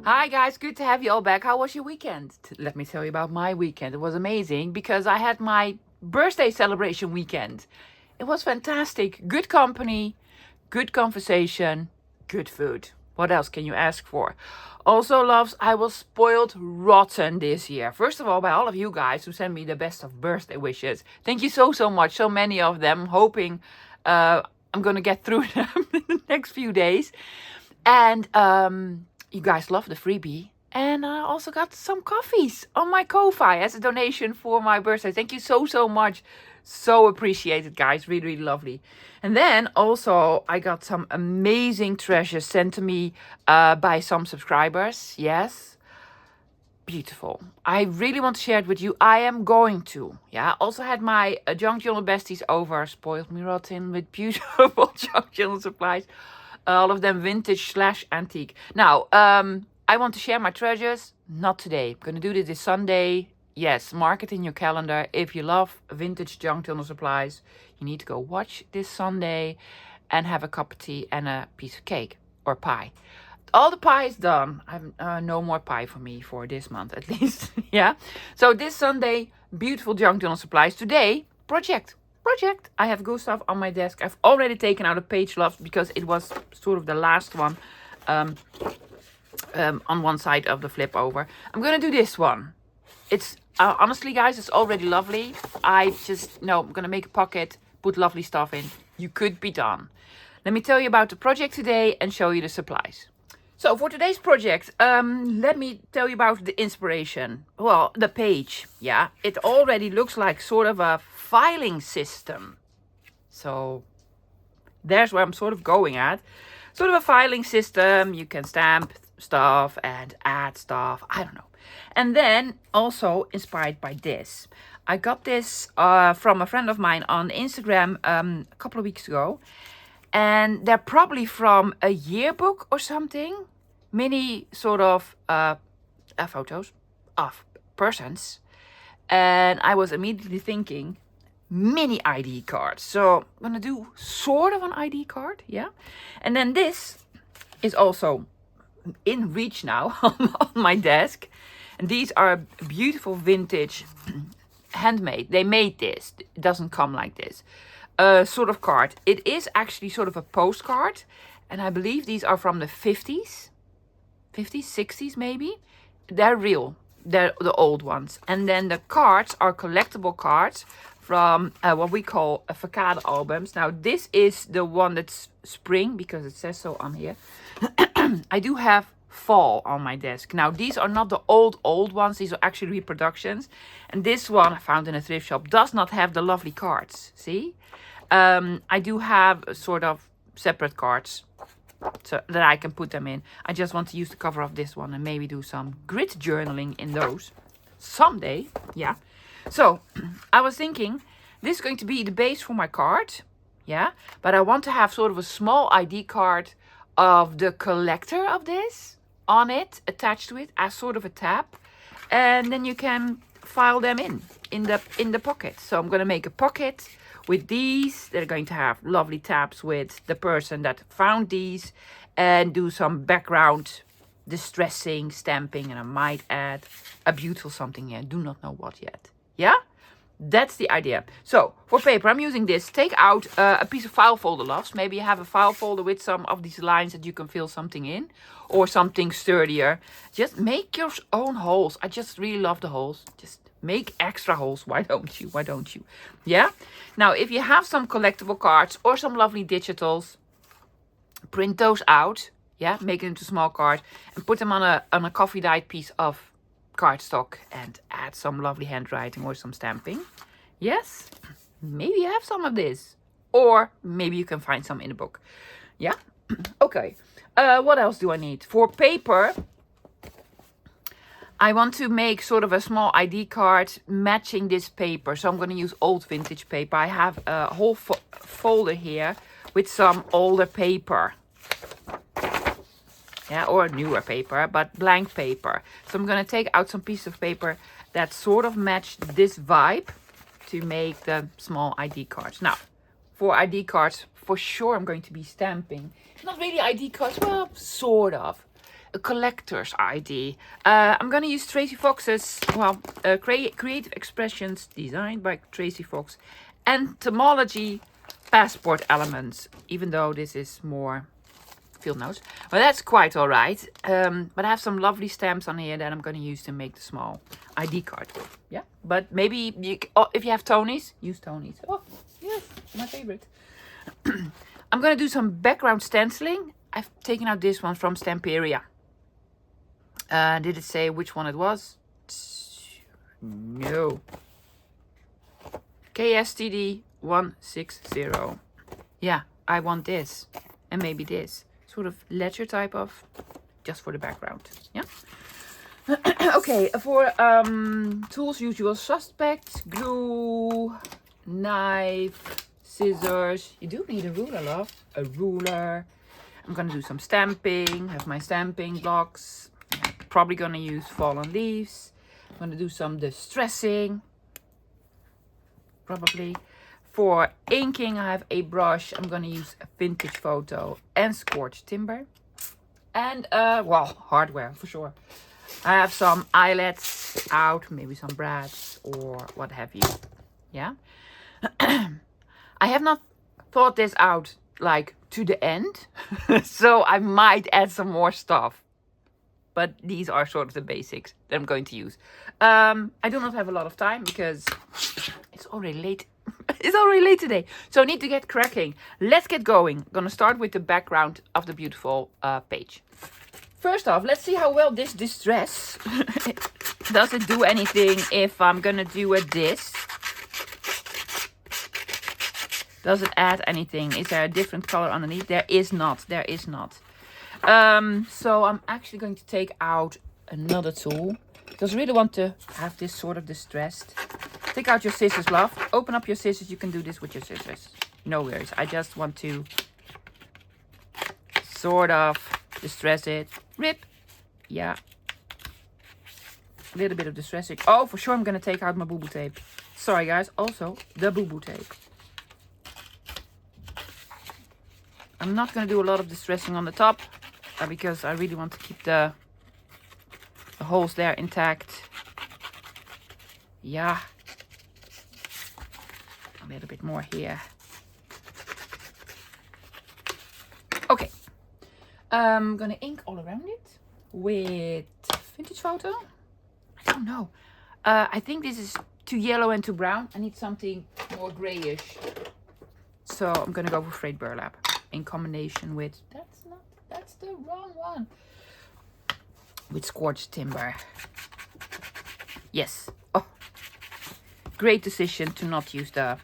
Hi guys, good to have you all back. How was your weekend? Let me tell you about my weekend. It was amazing because I had my birthday celebration weekend. It was fantastic. Good company, good conversation, good food. What else can you ask for? Also, loves, I was spoiled rotten this year. First of all, by all of you guys who sent me the best of birthday wishes. Thank you so much. So many of them. Hoping I'm going to get through them in the next few days. And you guys love the freebie. And I also got some coffees on my Ko-Fi as a donation for my birthday. Thank you so much. So appreciated, guys. Really lovely. And then also I got some amazing treasures sent to me by some subscribers. Yes. Beautiful. I really want to share it with you. I am going to. Yeah. Also had my junk journal besties over. Spoiled me rotten with beautiful junk journal supplies. All of them vintage/antique. Now, I want to share my treasures. Not today. I'm going to do this Sunday. Yes, mark it in your calendar. If you love vintage junk journal supplies, you need to go watch this Sunday and have a cup of tea and a piece of cake or pie. All the pie is done. I've no more pie for me for this month at least. Yeah. So this Sunday, beautiful junk journal supplies. Today, project. I have Gustav on my desk. I've already taken out a page, love, because it was sort of the last one on one side of the flip over. I'm gonna do this one. It's honestly, guys, it's already lovely. I'm gonna make a pocket, put lovely stuff in. You could be done. Let me tell you about the project today and show you the supplies. So for today's project, let me tell you about the inspiration. Well, the page, yeah, it already looks like sort of a filing system. So there's where I'm sort of going at. Sort of a filing system. You can stamp stuff and add stuff. I don't know. And then also inspired by this. I got this from a friend of mine on Instagram a couple of weeks ago. And they're probably from a yearbook or something. Mini sort of photos of persons. And I was immediately thinking, mini ID cards. So I'm going to do sort of an ID card. Yeah. And then this is also in reach now on my desk. And these are beautiful vintage handmade. They made this. It doesn't come like this. Sort of card. It is actually sort of a postcard, and I believe these are from the 50s, 60s maybe. They're real. They're the old ones. And then the cards are collectible cards from what we call facade albums. Now this is the one that's spring because it says so on here. I do have fall on my desk. Now these are not the old ones. These are actually reproductions. And this one I found in a thrift shop does not have the lovely cards. See? I do have sort of separate cards so that I can put them in. I just want to use the cover of this one and maybe do some grid journaling in those someday. Yeah. So I was thinking this is going to be the base for my card. Yeah. But I want to have sort of a small ID card of the collector of this on it, attached to it as sort of a tab. And then you can file them in the pocket. So I'm going to make a pocket with these. They're going to have lovely tabs with the person that found these and do some background distressing stamping, and I might add a beautiful something here. Do not know what yet. Yeah, that's the idea. So for paper, I'm using this. Take out a piece of file folder, loves. Maybe you have a file folder with some of these lines that you can fill something in, or something sturdier. Just make your own holes. I just really love the holes. Just make extra holes. Why don't you? Yeah. Now, if you have some collectible cards or some lovely digitals, print those out. Yeah. Make it into a small card and put them on a coffee dyed piece of cardstock and add some lovely handwriting or some stamping. Yes. Maybe you have some of this, or maybe you can find some in a book. Yeah. Okay. What else do I need? For paper, I want to make sort of a small ID card matching this paper. So I'm going to use old vintage paper. I have a whole folder here with some older paper. Yeah, or newer paper, but blank paper. So I'm going to take out some piece of paper that sort of match this vibe to make the small ID cards. Now, for ID cards, for sure I'm going to be stamping. Not really ID cards, well, sort of. a collector's ID. I'm gonna use Tracy Fox's, well, Creative Expressions, designed by Tracy Fox, Entomology passport elements, even though this is more field notes. Well, that's quite all right. But I have some lovely stamps on here that I'm going to use to make the small ID card with. Yeah, but maybe if you have Tony's, use Tony's. Oh, yes, my favorite. I'm going to do some background stenciling. I've taken out this one from Stamperia. Did it say which one it was? No. KSTD 160. Yeah, I want this. And maybe this. Sort of ledger type of, just for the background. Yeah. Okay, for tools, usual suspects, glue, knife, scissors. You do need a ruler, love. A ruler. I'm gonna do some stamping. Have my stamping blocks. Probably gonna use fallen leaves. I'm gonna do some distressing. Probably. For inking, I have a brush. I'm going to use a vintage photo and scorched timber. And, well, hardware for sure. I have some eyelets out, maybe some brads or what have you. Yeah. I have not thought this out, like, to the end. So I might add some more stuff. But these are sort of the basics that I'm going to use. I do not have a lot of time because it's already late. It's already late today, so I need to get cracking. Let's get going. I'm gonna start with the background of the beautiful page. First off, let's see how well this distress. Does it do anything if I'm gonna do this? Does it add anything? Is there a different color underneath? There is not. There is not. So I'm actually going to take out another tool because I really want to have this sort of distressed. Take out your scissors, love. Open up your scissors. You can do this with your scissors. No worries. I just want to sort of distress it. Rip. Yeah. A little bit of distressing. Oh, for sure I'm going to take out my boo-boo tape. Sorry, guys. Also, the boo-boo tape. I'm not going to do a lot of distressing on the top because I really want to keep the holes there intact. Yeah. A little bit more here. Okay. I'm gonna ink all around it with vintage photo. I don't know. I think this is too yellow and too brown. I need something more grayish. So I'm gonna go for frayed burlap in combination with that's the wrong one. With scorched timber. Yes. Oh. Great decision to not use the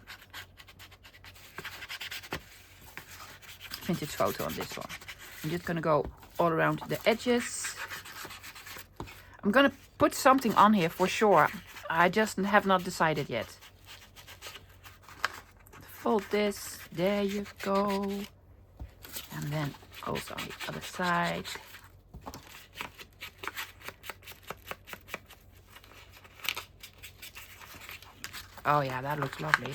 vintage photo on this one. I'm just gonna go all around the edges. I'm gonna put something on here for sure. I just have not decided yet. Fold this. There you go. And then also on the other side. Oh yeah, that looks lovely.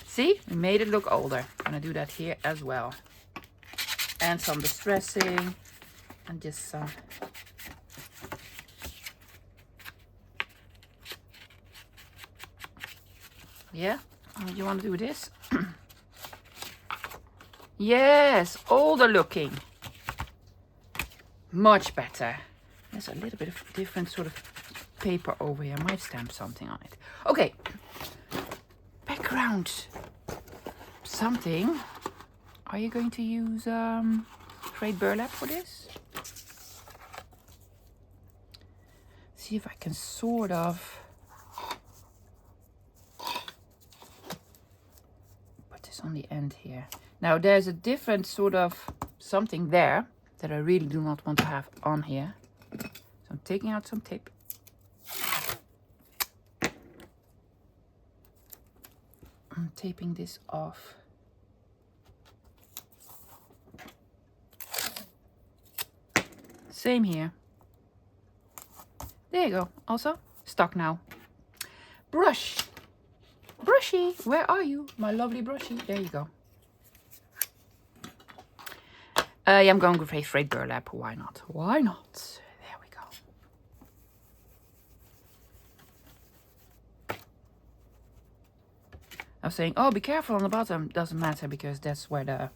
See, we made it look older. I'm gonna do that here as well. And some distressing and just some. Yeah, you want to do this? Yes, older looking. Much better. There's a little bit of different sort of paper over here. I might stamp something on it. Okay. Background. Something. Are you going to use frayed burlap for this? See if I can sort of put this on the end here. Now there's a different sort of something there that I really do not want to have on here. So I'm taking out some tape. I'm taping this off. Same here. There you go. Also stuck now. Brush. Brushy, where are you? My lovely brushy. There you go. Yeah, I'm going with a frayed burlap. Why not? Why not? There we go. I was saying, oh, be careful on the bottom. Doesn't matter because that's where the,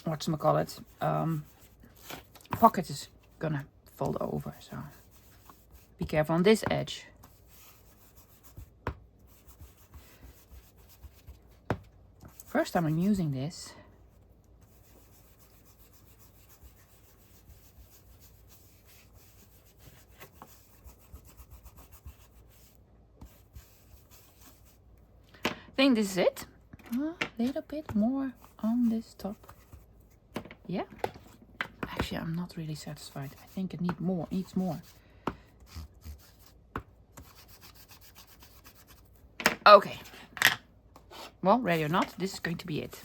whatchamacallit, pocket is gonna fold over. So be careful on this edge. First time I'm using this. I think this is it. A little bit more on this top. Yeah. Actually, I'm not really satisfied. I think it needs more. Okay. Well, ready or not, this is going to be it.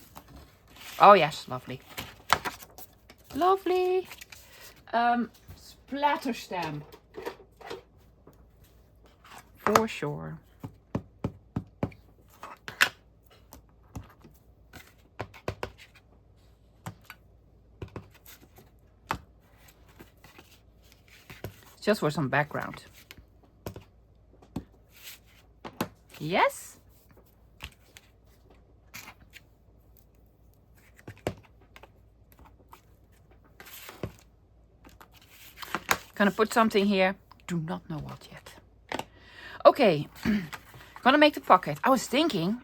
Oh yes, lovely. Lovely. Splatter stamp. For sure. Just for some background. Yes. Gonna put something here. Do not know what yet. Okay. Gonna make the pocket. I was thinking.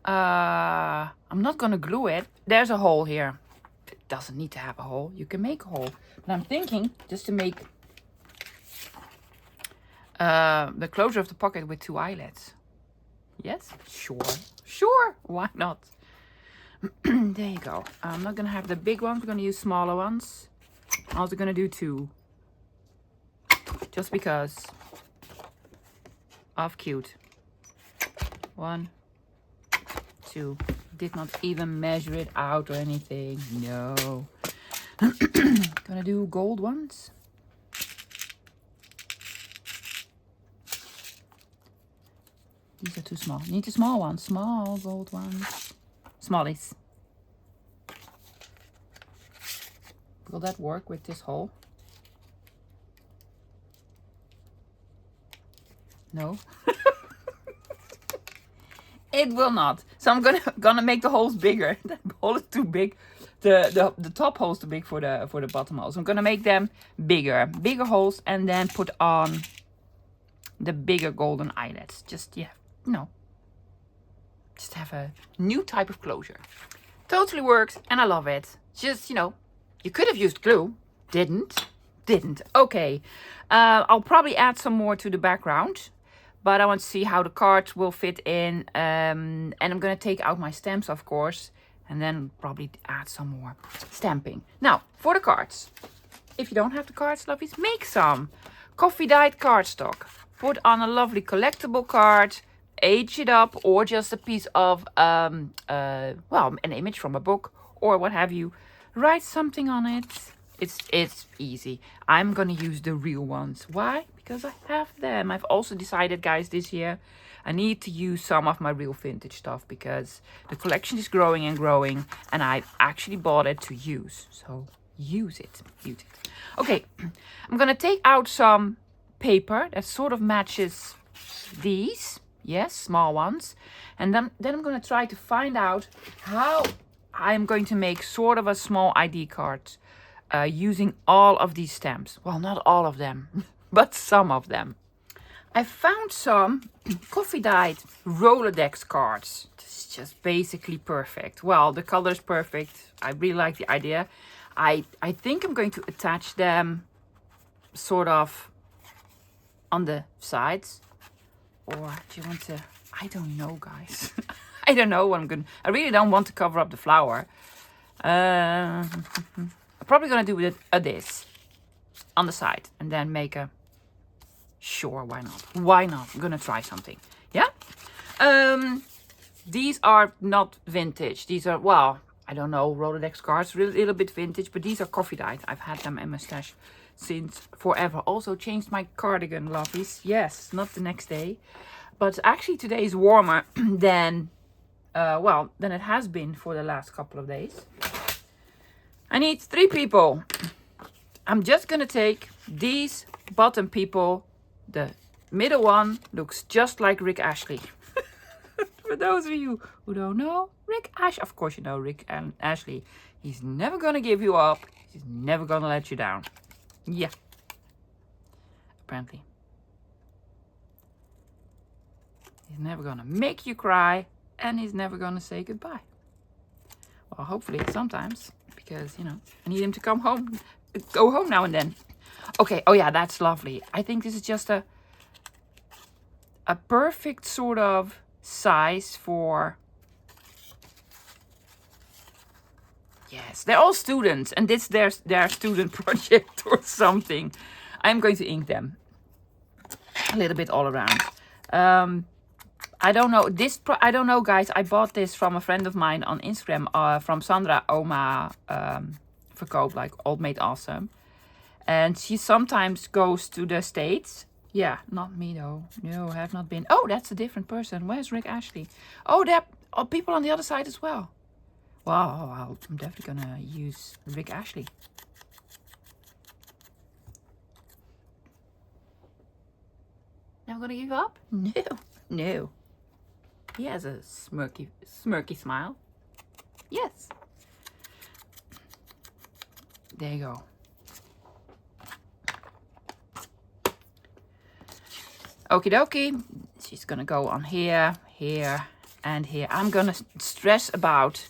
I'm not gonna glue it. There's a hole here. It doesn't need to have a hole. You can make a hole. But I'm thinking just to make the closure of the pocket with 2 eyelets. Yes? Sure. Why not? There you go. I'm not gonna have the big ones. We're gonna use smaller ones. I'm also gonna do 2. Just because of cute. 1, 2. Did not even measure it out or anything. No. Gonna do gold ones. These are too small. Need the small ones. Small gold ones. Smallies. Will that work with this hole? No. It will not. So I'm gonna make the holes bigger. That hole is too big. The top hole is too big for the bottom hole. So I'm gonna make them bigger holes, and then put on the bigger golden eyelets. Just just have a new type of closure. Totally works, and I love it. Just you could have used glue, didn't. Okay, I'll probably add some more to the background. But I want to see how the cards will fit in. And I'm going to take out my stamps, of course. And then probably add some more stamping. Now, for the cards. If you don't have the cards, lovelies, make some. Coffee dyed cardstock. Put on a lovely collectible card. Age it up. Or just a piece of, well, an image from a book. Or what have you. Write something on it. It's easy. I'm going to use the real ones. Why? Because I have them. I've also decided, guys, this year I need to use some of my real vintage stuff because the collection is growing and growing, and I actually bought it to use. So use it. Okay, I'm gonna take out some paper that sort of matches these. Yes, small ones. And then I'm gonna try to find out how I'm going to make sort of a small ID card using all of these stamps. Well, not all of them. But some of them. I found some coffee dyed Rolodex cards. This is just basically perfect. Well, the color is perfect. I really like the idea. I think I'm going to attach them sort of on the sides. Or do you want to... I don't know, guys. I don't know what I'm going to... I really don't want to cover up the flower. I'm probably going to do this on the side. And then make a... Sure, why not? I'm gonna try something. Yeah. These are not vintage. These are, well, I don't know, Rolodex cards, a little bit vintage, but these are coffee dyed. I've had them in my stash since forever. Also changed my cardigan, lovelies. Yes, not the next day, but actually today is warmer than Well, than it has been for the last couple of days. I need 3 people. I'm just gonna take these bottom people. The middle one looks just like Rick Ashley. For those of you who don't know, Rick Ashley, of course you know Rick and Ashley. He's never gonna give you up. He's never gonna let you down. Yeah. Apparently. He's never gonna make you cry, and he's never gonna say goodbye. Well, hopefully sometimes, because, you know, I need him to come home, go home now and then. Okay, oh yeah, that's lovely. I think this is just a perfect sort of size for... Yes, they're all students, and this is their student project or something. I'm going to ink them a little bit all around. I don't know I don't know, guys. I bought this from a friend of mine on Instagram, from Sandra Oma Verkoop, like Old Mate Awesome, and she sometimes goes to the States. Yeah, not me though. No, I have not been. Oh, that's a different person. Where's Rick Ashley? Oh, there are people on the other side as well. Wow, I'm definitely gonna use Rick Ashley. Never gonna give up? No, no. He has a smirky smile. Yes. There you go. Okie dokie. She's gonna go on here, here, and here. I'm gonna stress about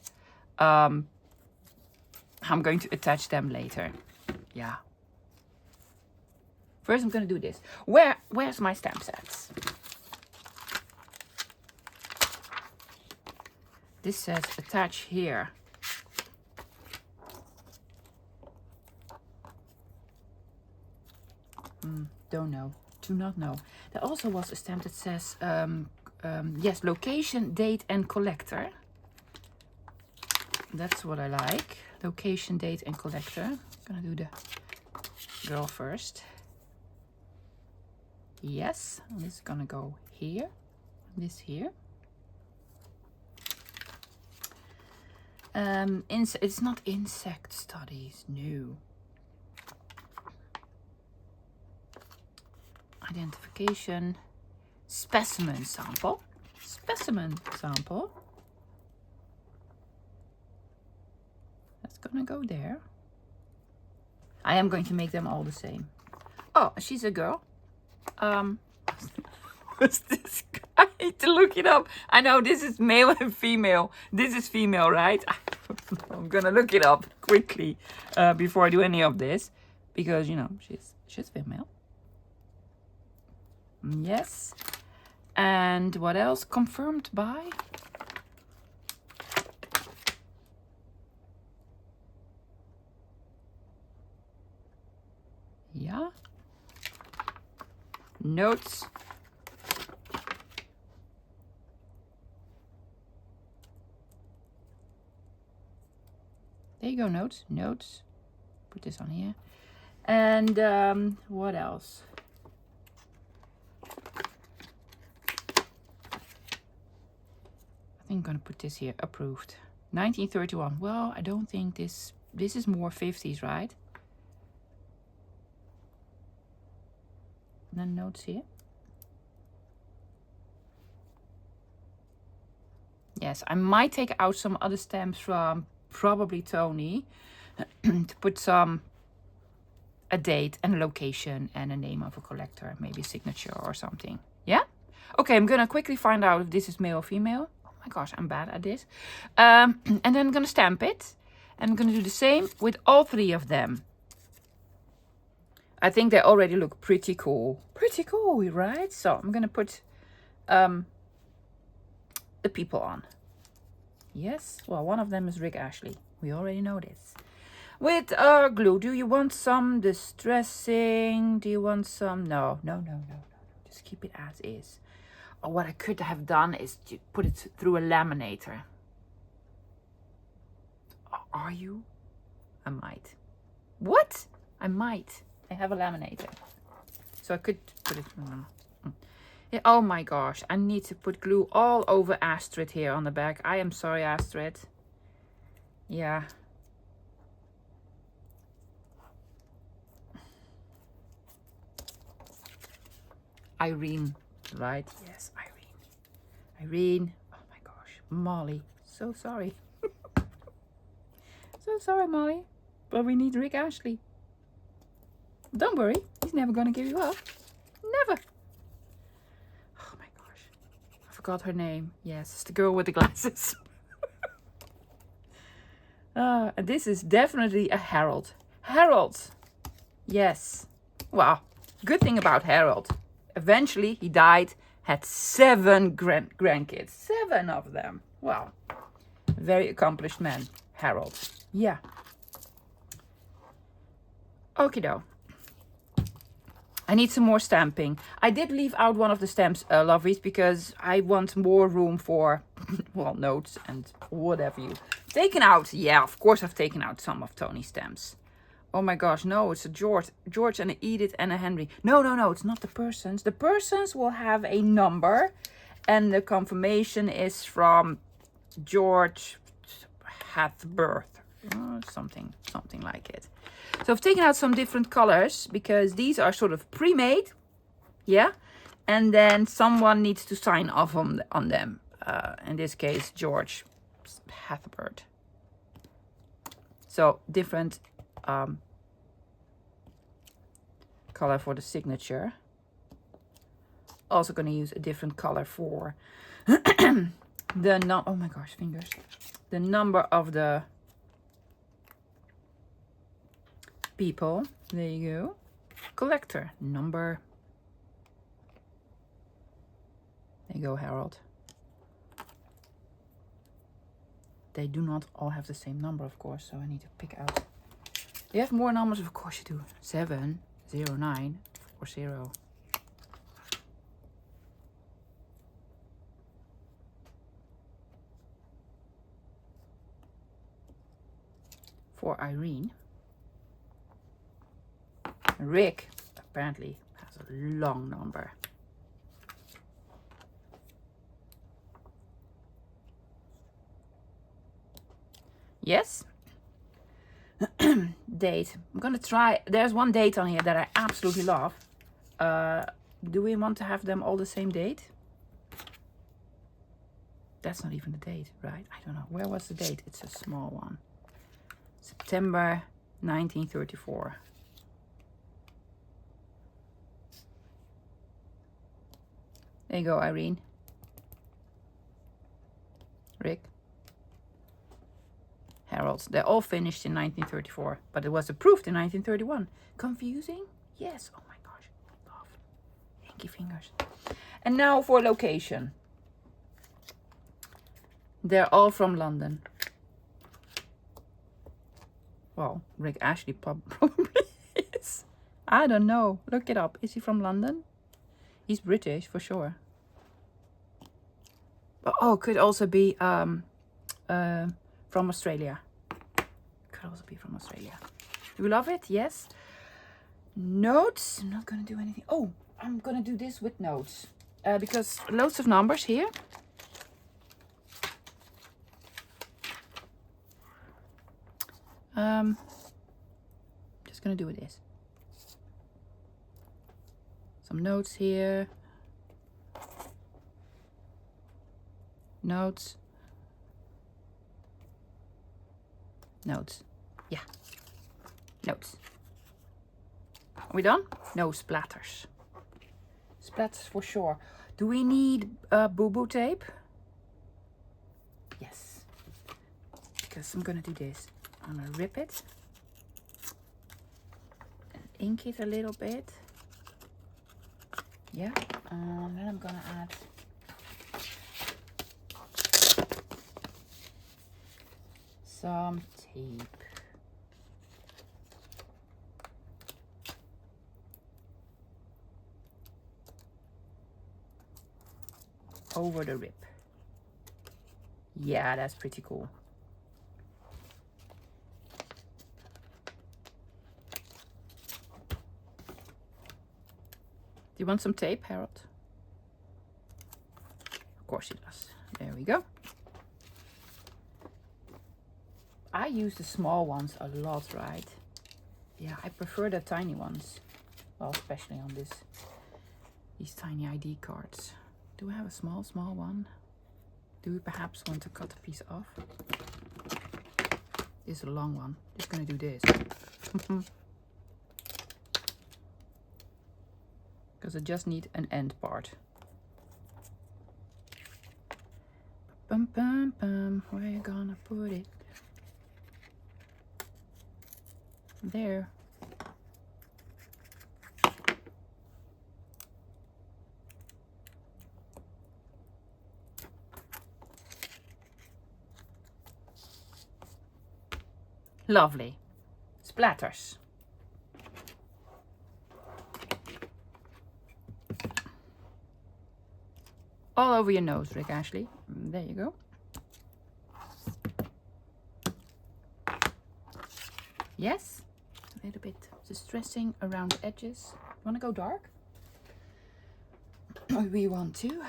how I'm going to attach them later. Yeah. First I'm gonna do this. Where's my stamp sets? This says attach here. Don't know. Do not know. There also was a stamp that says, yes, location, date, and collector. That's what I like. Location, date, and collector. I'm gonna do the girl first. Yes, this is gonna go here. This here. It's not insect studies, no. Identification, specimen sample, that's gonna go there. I am going to make them all the same. Oh, she's a girl. What's this guy? I need to look it up. I know this is male and female. This is female, right? I'm gonna look it up quickly before I do any of this, because, you know, she's female. Yes. And what else? Confirmed by? Yeah. Notes. There you go, notes. Notes. Put this on here. And what else? I think I'm gonna put this here. Approved. 1931. Well, I don't think this is more 50s, right? And then notes here. Yes, I might take out some other stamps from probably Tony to put a date and a location and a name of a collector, maybe a signature or something. Yeah? Okay, I'm gonna quickly find out if this is male or female. Oh my gosh, I'm bad at this. And then I'm gonna stamp it. And I'm gonna do the same with all 3 of them. I think they already look pretty cool. Pretty cool, right? So I'm gonna put the people on. Yes, well, one of them is Rick Ashley. We already know this. With glue, do you want some distressing? Do you want some? No. Just keep it as is. Or what I could have done is to put it through a laminator. Are you? I might. What? I might. I have a laminator. So I could put it... Yeah, oh my gosh, I need to put glue all over Astrid here on the back. I am sorry, Astrid. Yeah. Irene, right? Yes, Irene. Irene. Oh my gosh. Molly. So sorry. So sorry, Molly. But we need Rick Ashley. Don't worry. He's never going to give you up. Never. Oh my gosh. I forgot her name. Yes, it's the girl with the glasses. And this is definitely a Harold. Harold. Yes. Wow. Good thing about Harold. Eventually, he died, had 7 grandkids. 7 of them. Wow. Very accomplished man, Harold. Yeah. Okie doke. I need some more stamping. I did leave out one of the stamps, lovelies, because I want more room for, well, notes and whatever you. Taken out. Yeah, of course I've taken out some of Tony's stamps. Oh my gosh, no, it's a George and an Edith and a Henry. No, it's not the persons. The persons will have a number, and the confirmation is from George hath birth. Something like it. So I've taken out some different colors because these are sort of pre-made. Yeah. And then someone needs to sign off on them. In this case, George hath birth. So different color for the signature. Also going to use a different color for oh my gosh, fingers. The number of the people. There you go. Collector number. There you go, Harold. They do not all have the same number, of course, so I need to pick out. Do you have more numbers? Of course you do. 70940. For Irene. Rick apparently has a long number. Yes. Date. I'm gonna try. There's one date on here that I absolutely love. Do we want to have them all the same date? That's not even the date, right? I don't know. Where was the date? It's a small one. September 1934. There you go, Irene. Rick. Harold. They're all finished in 1934, but it was approved in 1931. Confusing? Yes. Oh my gosh. Love. Inky fingers. And now for location. They're all from London. Well, Rick Ashley probably is. I don't know. Look it up. Is he from London? He's British for sure. But, oh, could also be from Australia. Could also be from Australia. Do we love it? Yes. Notes. I'm not going to do anything. Oh, I'm going to do this with notes. Because loads of numbers here. Just going to do with this. Some notes here. Notes. Notes. Yeah. Notes. Are we done? No splatters. Splatters for sure. Do we need boo-boo tape? Yes. Because I'm going to do this. I'm going to rip it. And ink it a little bit. Yeah. And then I'm going to add some tape. Over the rip. Yeah, that's pretty cool. Do you want some tape, Harold? course it does. There we go. I use the small ones a lot, right? Yeah, I prefer the tiny ones. Well, especially on these tiny ID cards. Do I have a small one? Do we perhaps want to cut a piece off? This is a long one. Just gonna do this. Because I just need an end part. Bum, bum, bum. Where you gonna put it? There. Lovely. Splatters. All over your nose, Rick Ashley. There you go. Yes. A little bit distressing around the edges. Want to go dark? Or we want to.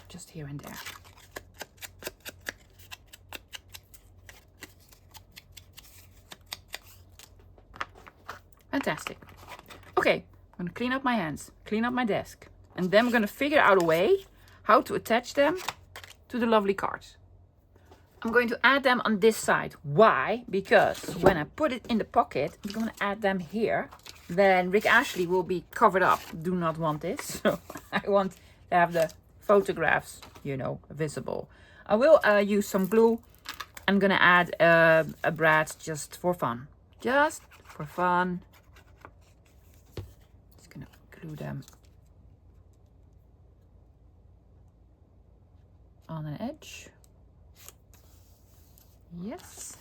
Just here and there. Fantastic. Okay, I'm gonna clean up my hands, clean up my desk, and then we're gonna figure out a way how to attach them to the lovely cards. I'm going to add them on this side. Why? Because when I put it in the pocket, I'm gonna add them here. Then Rick Ashley will be covered up. Do not want this. So I want to have the photographs, you know, visible. I will use some glue. I'm gonna add a brad just for fun. Just for fun. Just gonna glue them on an edge. Yes.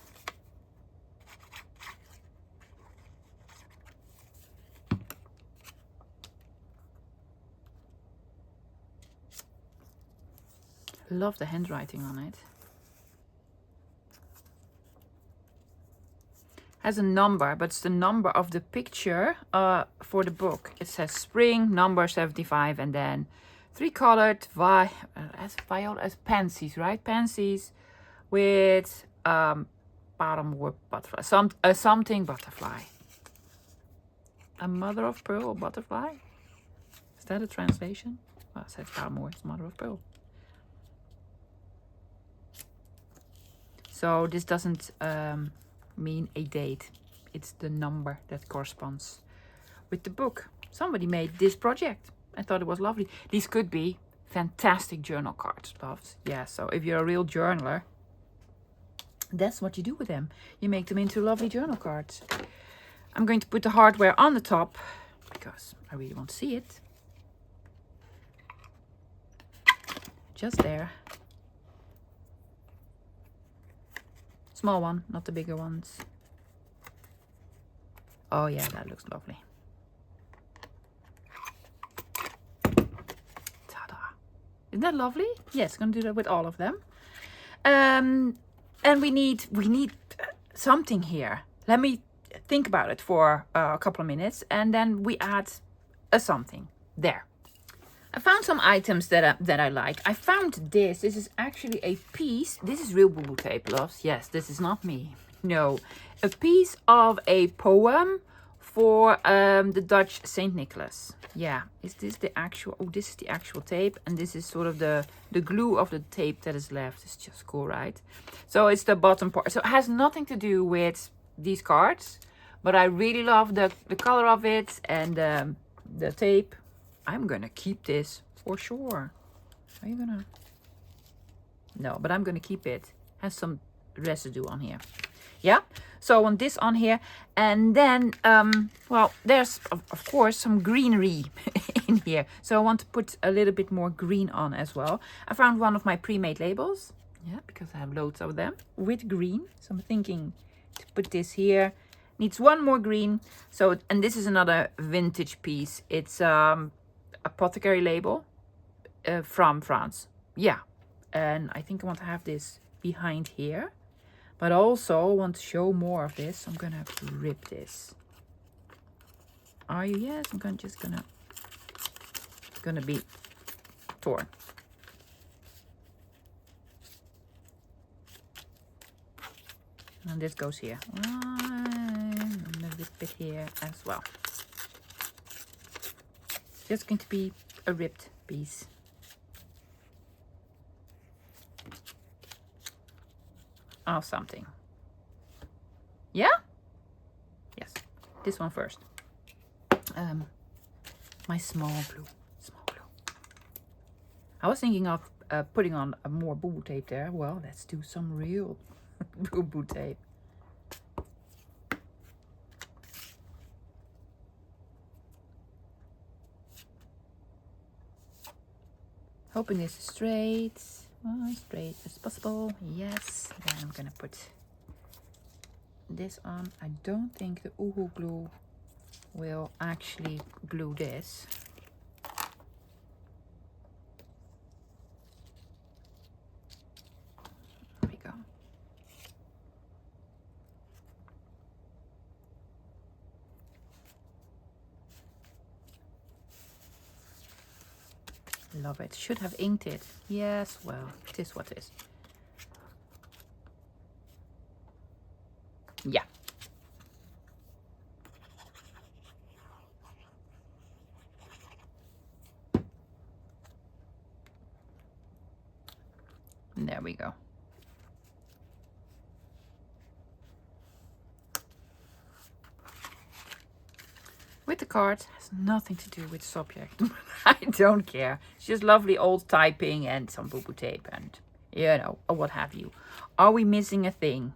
Love the handwriting on it. Has a number, but it's the number of the picture for the book. It says spring, number 75, and then 3 colored as pansies, right? Pansies with bottom butterfly, something butterfly. A mother of pearl butterfly? Is that a translation? Well, it says Paramore, it's mother of pearl. So this doesn't mean a date. It's the number that corresponds with the book. Somebody made this project. I thought it was lovely. These could be fantastic journal cards, loves. Yeah, so if you're a real journaler, that's what you do with them. You make them into lovely journal cards. I'm going to put the hardware on the top because I really want to see it. Just there. Small one, not the bigger ones. Oh yeah, that looks lovely. Ta-da. Isn't that lovely? Yes, gonna do that with all of them. And we need something here. Let me think about it for a couple of minutes, and then we add a something there. I found some items that I like. I found this. This is actually a piece. This is real boo-boo tape, loves. Yes, this is not me. No. A piece of a poem for the Dutch Saint Nicholas. Yeah. Is this the actual... Oh, this is the actual tape. And this is sort of the glue of the tape that is left. It's just cool, right? So it's the bottom part. So it has nothing to do with these cards. But I really love the color of it and the tape. I'm gonna keep this for sure. Are you gonna? No, but I'm gonna keep it. Has some residue on here. Yeah, so I want this on here. And then, well, there's of course some greenery in here. So I want to put a little bit more green on as well. I found one of my pre-made labels. Yeah, because I have loads of them with green. So I'm thinking to put this here. Needs one more green. So, and this is another vintage piece. It's apothecary label. from France. Yeah. And I think I want to have this behind here. But also I want to show more of this. So I'm gonna rip this. Are you? Yes, I'm gonna be torn. And this goes here. And a little bit here as well. Just going to be a ripped piece. Of something. Yeah? Yes. This one first. My small glue. I was thinking of putting on a more boo-boo tape there. Well, let's do some real boo-boo tape. Hoping this is straight. Straight as possible. Yes. Then I'm gonna put this on. I don't think the Uhu glue will actually glue this. There we go. Love it. Should have inked it. Yes, well, it is what it is. Yeah. There we go. With the cards, has nothing to do with the subject. I don't care. It's just lovely old typing and some boo-boo tape and, you know, or what have you. Are we missing a thing?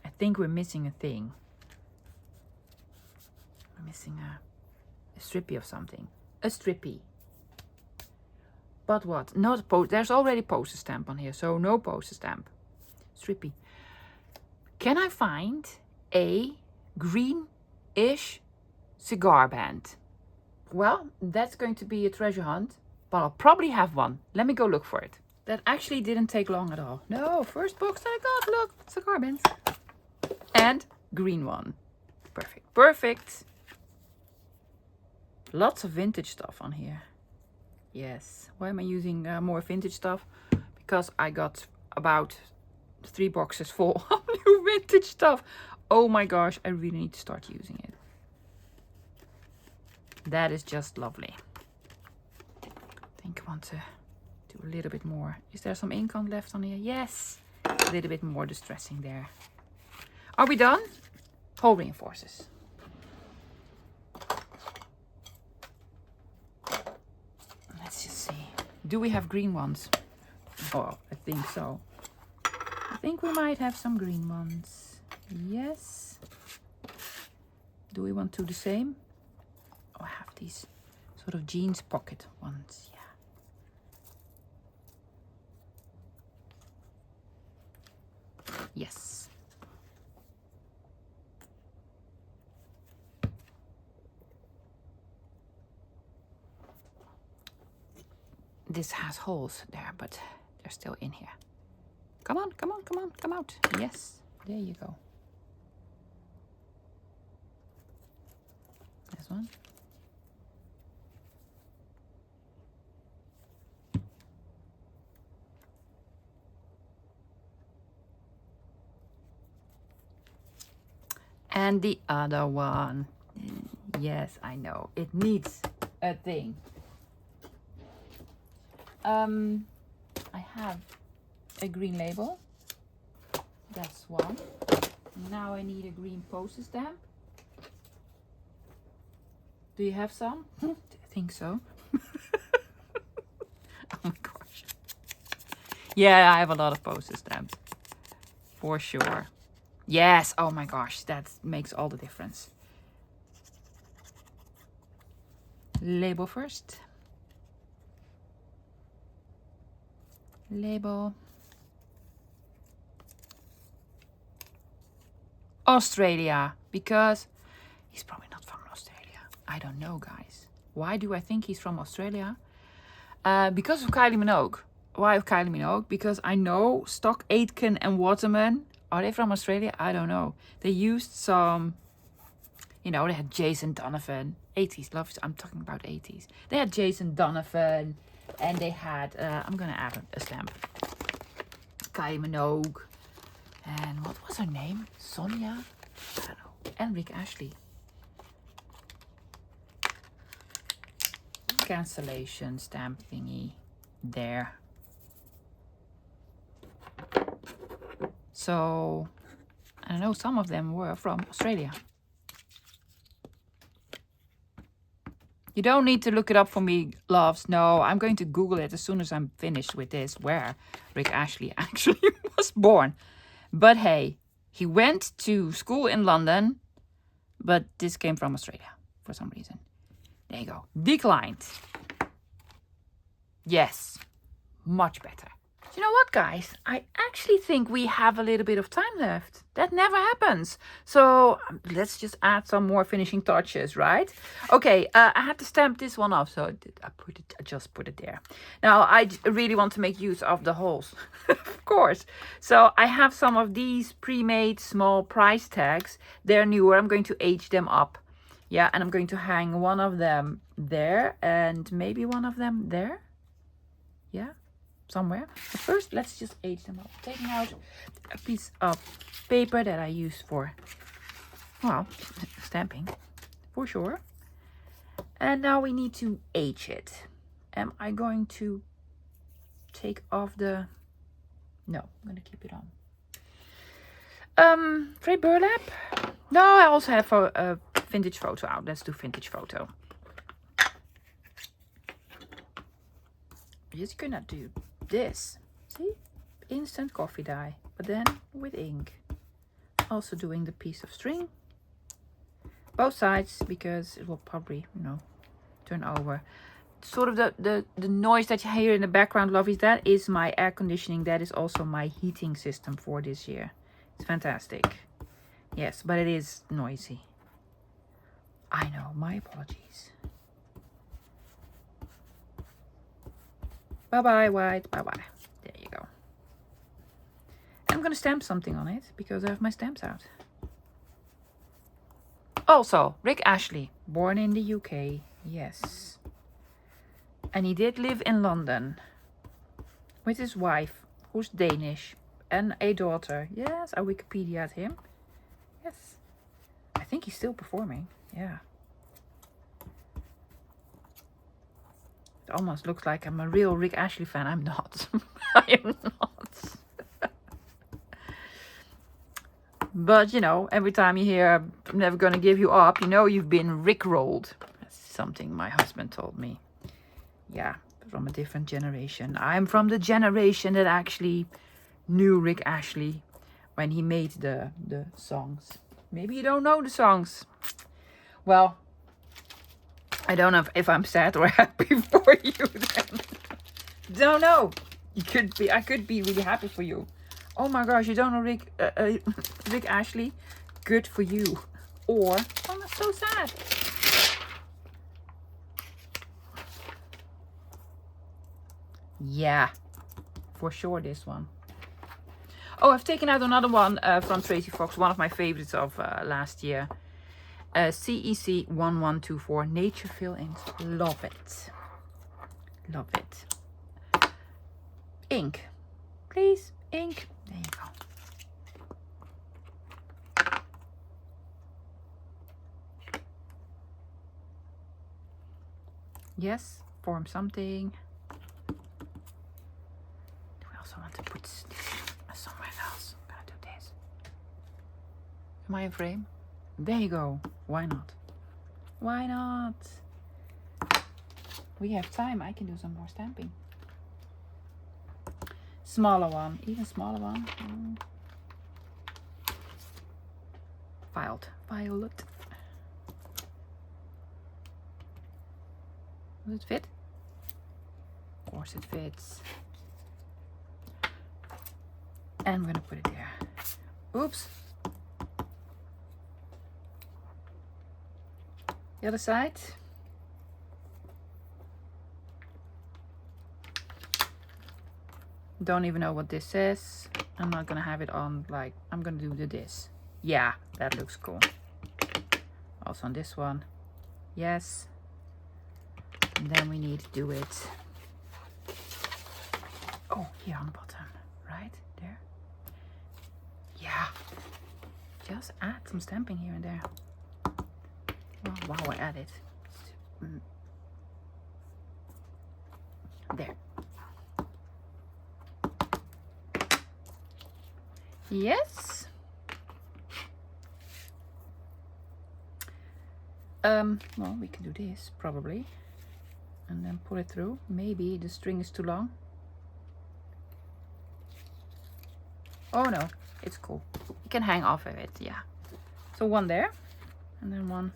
I think we're missing a thing. We're missing a strippy of something. A strippy. But what? Not there's already poster stamp on here, so no poster stamp. Strippy. Can I find a green-ish cigar band? Well, that's going to be a treasure hunt, but I'll probably have one. Let me go look for it. That actually didn't take long at all. No, first box that I got, look, cigar bands. And green one. Perfect, perfect. Lots of vintage stuff on here. Yes, why am I using more vintage stuff? Because I got about 3 boxes full of new vintage stuff. Oh my gosh, I really need to start using it. That is just lovely. I think I want to do a little bit more. Is there some ink on left on here? Yes. A little bit more distressing there. Are we done? Hole reinforcers. Let's just see. Do we have green ones? Oh, I think so. I think we might have some green ones. Yes. Do we want to do the same? Oh, I have these sort of jeans pocket ones. Yeah. Yes. This has holes there, but they're still in here. Come on, come on, come on, come out. Yes, there you go. This one. And the other one. Yes, I know. It needs a thing. I have a green label. That's one. Now I need a green poster stamp. Do you have some? I think so. Oh my gosh. Yeah, I have a lot of poster stamps. For sure. Yes, oh my gosh, that makes all the difference. Label first. Label. Australia, because he's probably not from Australia. I don't know, guys. Why do I think he's from Australia? because of Kylie Minogue. Why of Kylie Minogue? Because I know Stock Aitken and Waterman, are they from Australia? I don't know. They used some, you know, they had Jason Donovan. 80s, love, I'm talking about 80s. They had Jason Donovan and they had, I'm going to add a stamp. Kylie Minogue. And what was her name? Sonia? I don't know. And Rick Ashley. Cancellation stamp thingy there. So I know some of them were from Australia. You don't need to look it up for me, loves. No, I'm going to Google it as soon as I'm finished with this, where Rick Ashley actually was born. But hey, he went to school in London, but this came from Australia for some reason. There you go. Declined. Yes, much better. You know what, guys? I actually think we have a little bit of time left. That never happens. So let's just add some more finishing touches, right? Okay, I had to stamp this one off, so I just put it there. Now, I really want to make use of the holes, of course. So I have some of these pre-made small price tags. They're newer. I'm going to age them up. Yeah, and I'm going to hang one of them there and maybe one of them there. Yeah. Somewhere. But first, let's just age them up. Taking out a piece of paper that I use for, well, stamping, for sure. And now we need to age it. Am I going to take off the... No, I'm going to keep it on. Free burlap? No, I also have a vintage photo out. Let's do vintage photo. You're just gonna do this. See? Instant coffee dye, but then with ink. Also doing the piece of string. Both sides, because it will probably, you know, turn over. Sort of the noise that you hear in the background, lovies, that is my air conditioning. That is also my heating system for this year. It's fantastic. Yes, but it is noisy. I know, my apologies. Bye-bye, white. Bye-bye. There you go. I'm going to stamp something on it because I have my stamps out. Also, Rick Ashley, born in the UK. Yes. And he did live in London with his wife, who's Danish, and a daughter. Yes, I Wikipedia'd him. Yes. I think he's still performing. Yeah. It almost looks like I'm a real Rick Ashley fan. I'm not. I am not. But, you know, every time you hear, I'm never going to give you up, you know you've been Rickrolled. That's something my husband told me. Yeah, from a different generation. I'm from the generation that actually knew Rick Ashley when he made the songs. Maybe you don't know the songs. Well, I don't know if I'm sad or happy for you then. Don't know. You could be. I could be really happy for you. Oh my gosh, you don't know Rick Ashley? Good for you. Or, oh, that's so sad. Yeah, for sure this one. Oh, I've taken out another one from Tracy Fox, one of my favorites of last year. CEC 1124 Nature Fill Inks. Love it. Love it. Ink. Please, ink. There you go. Yes, form something. Do I also want to put this somewhere else? I'm gonna do this. Am I in frame? There you go. Why not? Why not? We have time. I can do some more stamping. Smaller one. Even smaller one. Violet. Does it fit? Of course it fits. And I'm gonna put it there. Oops. The other side. Don't even know what this says. I'm not gonna have it on, like, I'm gonna do this. Yeah, that looks cool. Also on this one. Yes. And then we need to do it. Oh, here on the bottom, right there. Yeah. Just add some stamping here and there. Oh, wow, I add it. There. Yes. Well, we can do this probably, and then pull it through. Maybe the string is too long. Oh no, it's cool. You can hang off of it, yeah. So one there, and then one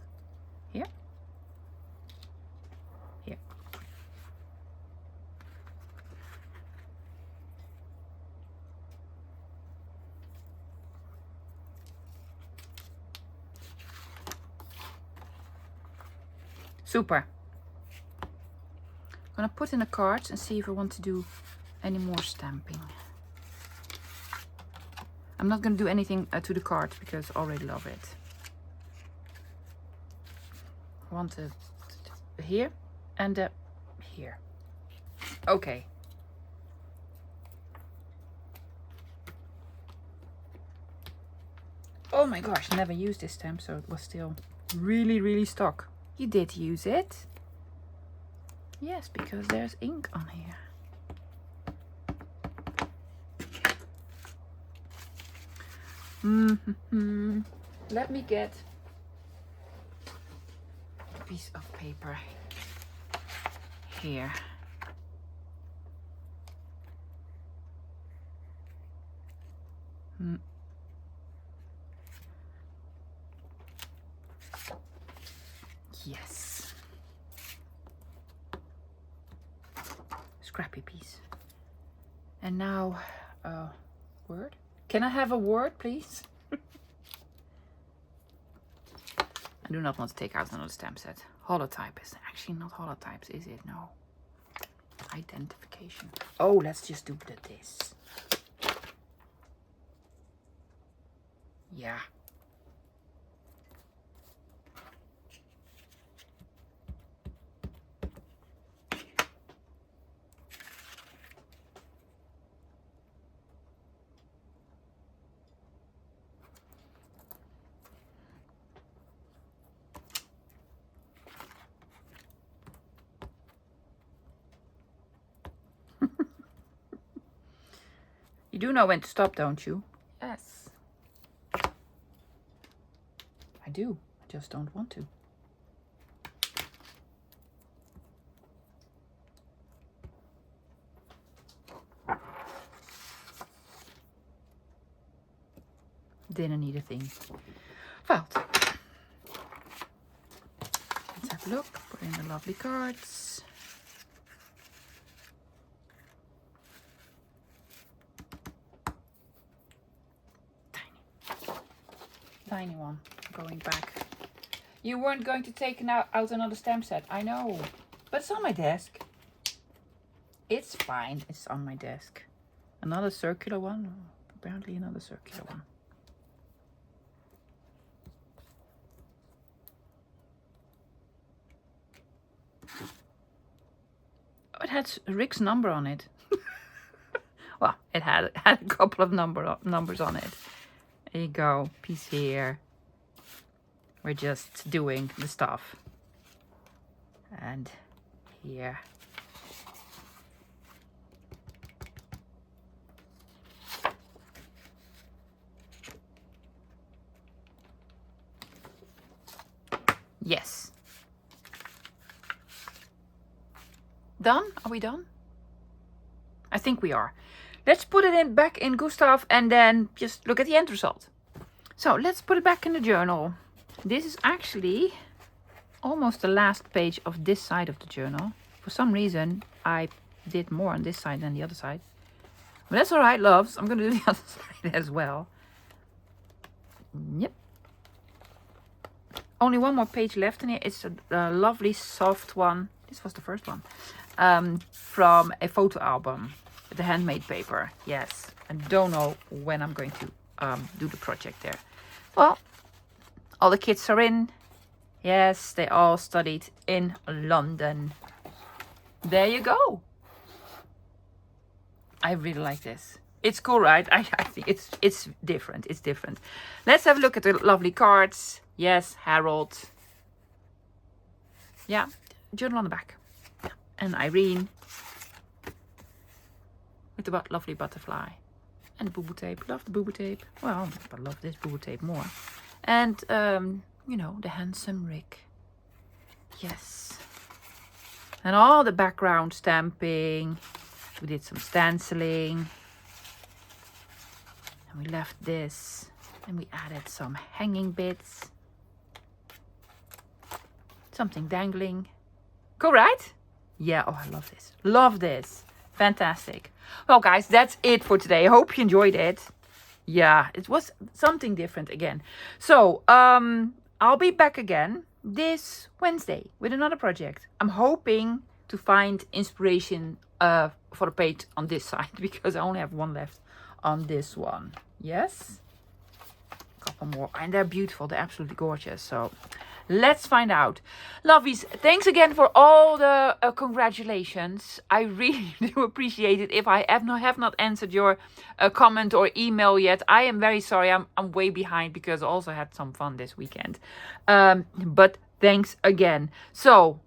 here. Here. Super. I'm gonna put in the cards and see if I want to do any more stamping. I'm not gonna do anything to the cards because I already love it. I want it here and here. Okay. Oh my gosh, never used this stamp, so it was still really stock. You did use it. Yes, because there's ink on here. Let me get a piece of paper here. Yes. Scrappy piece. And now, word? Can I have a word, please? I do not want to take out another stamp set. Holotype is actually not holotypes, is it? No. Identification. Oh, let's just do this. Yeah. You do know when to stop, don't you? Yes. I do. I just don't want to. Didn't need a thing. Well, let's have a look. Put in the lovely cards. Tiny one going back. You weren't going to take out another stamp set, I know, but it's on my desk. It's fine, it's on my desk. Another circular one, apparently another circular one. Oh, it had Rick's number on it. Well, it had a couple of numbers on it. There you go, piece here. We're just doing the stuff. And here. Yes. Done? Are we done? I think we are. Let's put it back in Gustav and then just look at the end result. So let's put it back in the journal. This is actually almost the last page of this side of the journal. For some reason, I did more on this side than the other side. But that's all right, loves. I'm going to do the other side as well. Yep. Only one more page left in here. It's a lovely soft one. This was the first one. From a photo album. with the handmade paper. Yes, I don't know when I'm going to do the project there. Well, all the kids are in. Yes, they all studied in London. There you go. I really like this. It's cool, right? I think it's different. It's different. Let's have a look at the lovely cards. Yes, Harold. Yeah, journal on the back. Yeah. And Irene. With the lovely butterfly. And boo-boo tape. Love the boo-boo tape. Well, I love this boo-boo tape more. And, you know, the handsome Rick. Yes. And all the background stamping. We did some stenciling. And we left this. And we added some hanging bits. Something dangling. Cool, right? Yeah, oh, I love this. Love this. Fantastic. Well, guys, that's it for today. I hope you enjoyed it. Yeah, it was something different again. So, I'll be back again this Wednesday with another project. I'm hoping to find inspiration for the page on this side because I only have one left on this one. Yes? A couple more. And they're beautiful. They're absolutely gorgeous. So, let's find out. Lovies, thanks again for all the congratulations. I really do appreciate it. If I have not answered your comment or email yet, I am very sorry. I'm way behind because I also had some fun this weekend. But thanks again. So,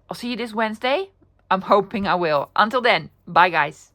I'll see you this Wednesday. I'm hoping I will. Until then, bye guys.